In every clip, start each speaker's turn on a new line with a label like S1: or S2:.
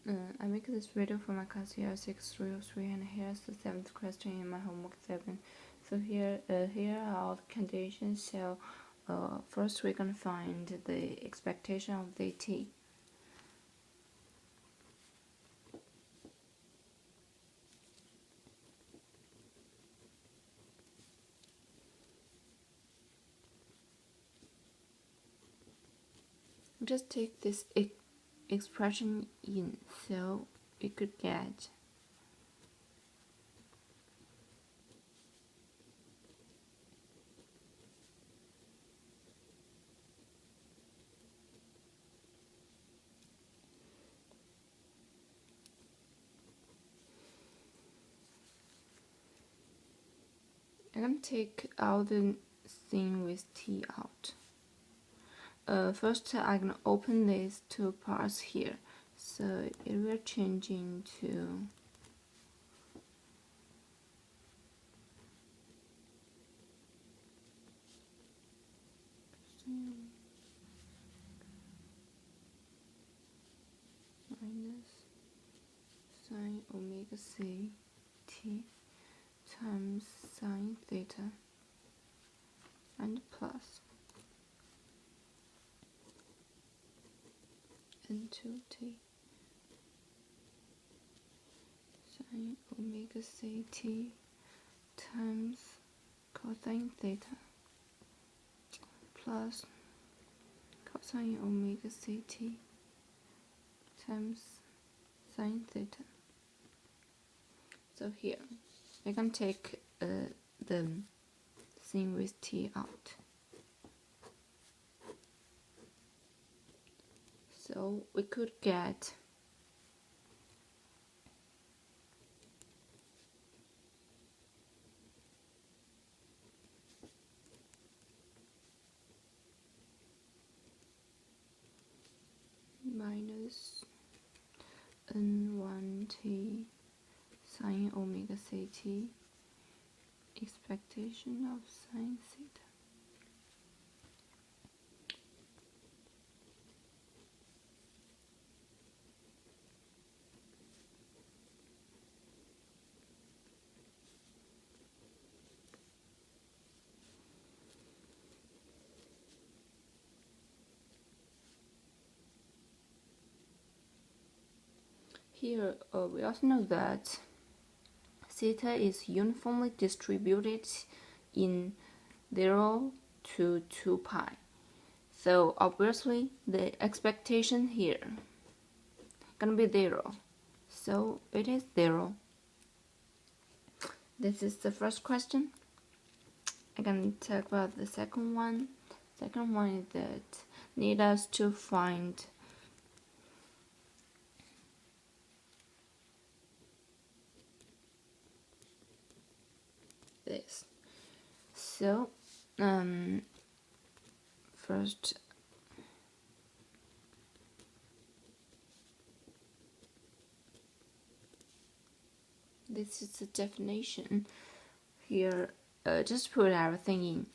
S1: I make this video for my class EL6303, and here's the 7th question in my homework 7. So here are all the conditions. So first we're gonna find the expectation of the t. Just take this expression in, so we could get I'm gonna take all the thing with t out. First I'm gonna open these two parts here, so it will change into minus sine omega c t times sine theta and plus n2t sine omega ct times cosine theta plus cosine omega ct times sine theta. So here I can take the thing with t out. So we could get minus n1t sine omega ct expectation of sine theta. Here we also know that theta is uniformly distributed in 0 to 2 pi. So obviously the expectation here gonna be 0. So it is 0. This is the first question. I'm gonna talk about the second one. Second one is that need us to find this. So first this is the definition. Here just put everything in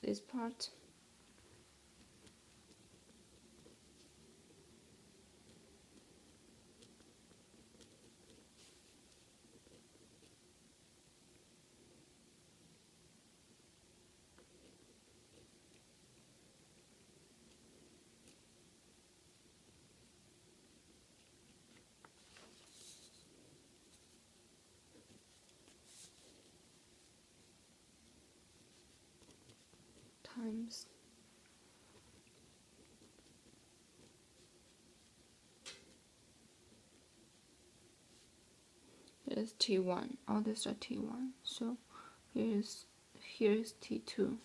S1: this part. Times here's t1. All these are t1. So here's t2.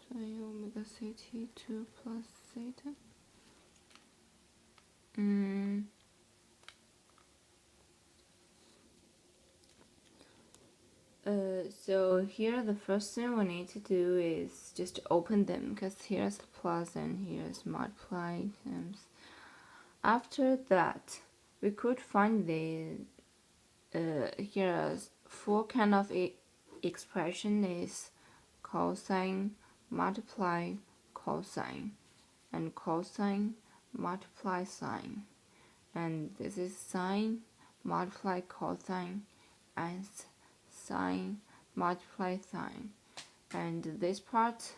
S1: Sine omega ct2 plus theta. So here the first thing we need to do is just open them, because here's the plus and here's multiply times. After that we could find the here's four kind of expression is cosine multiply cosine and cosine multiply sine, and this is sine multiply cosine and sine multiply sine, and this part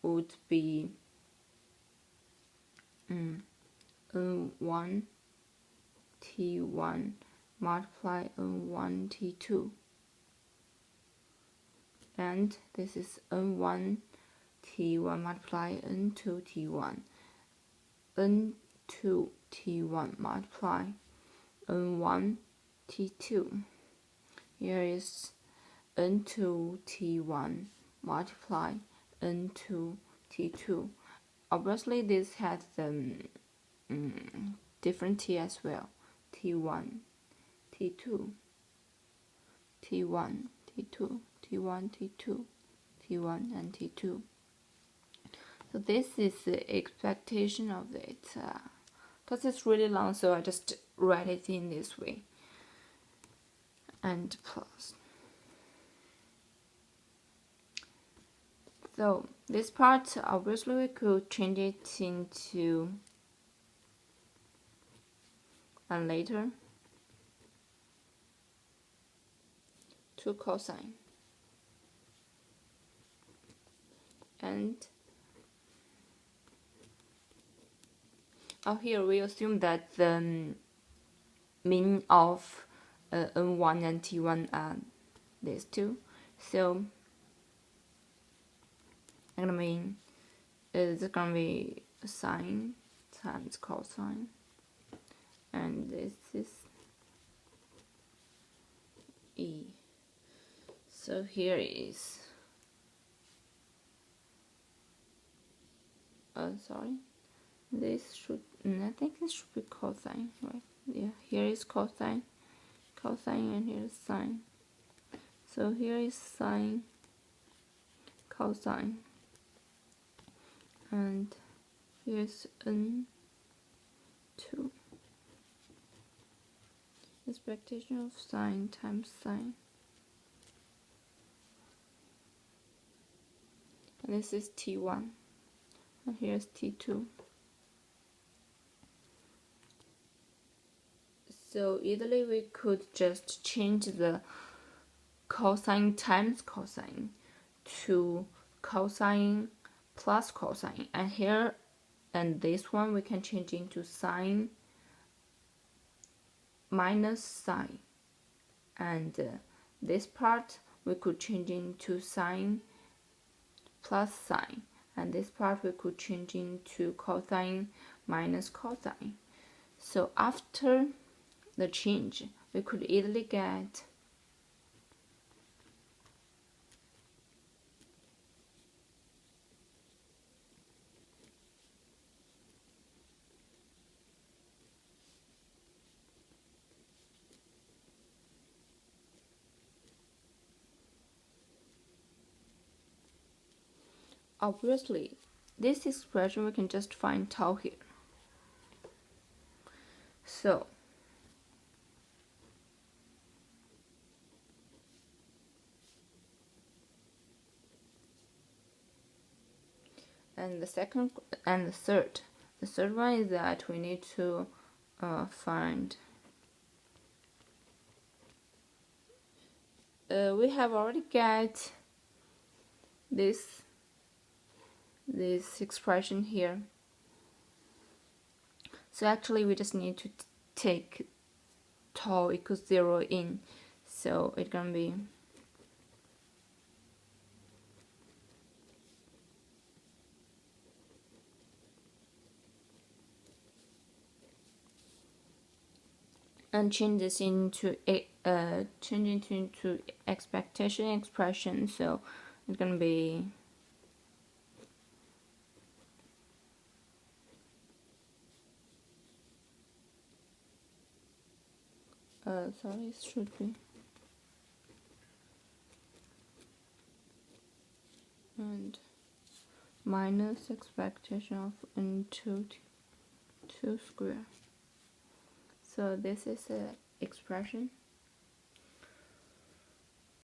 S1: would be n1 t1 multiply n1 t2, and this is n1 t1 multiply n2 t1, n2 t1 multiply n1 t2. Here is n2 t1 multiply n2 t2. Obviously this has the different t as well, t1 t2 t1 t2 t1 t2 t1 and t2. So this is the expectation of it, because it's really long, so I just write it in this way and plus. So this part, obviously we could change it into and later to cosine, and here we assume that the mean of n1 and t1 are these two, so I'm gonna mean it's gonna be sine times cosine, and this is e. So here is sorry, this should, I think this should be cosine, right? Yeah, here is cosine, and here is sine. So here is sine cosine, and here's n2. Expectation of sine times sine, and this is t1, and here's t2. So either we could just change the cosine times cosine to cosine plus cosine, and here and this one we can change into sine minus sine, and this part we could change into sine plus sine, and this part we could change into cosine minus cosine. So after the change, we could easily get obviously this expression we can just find tau here. So and the second and the third one is that we need to find we have already got this expression here, so actually we just need to take tau equals 0 in, so it's gonna be and change this into expectation expression, so it's gonna be sorry, it should be and minus expectation of n2 2 square. So this is an expression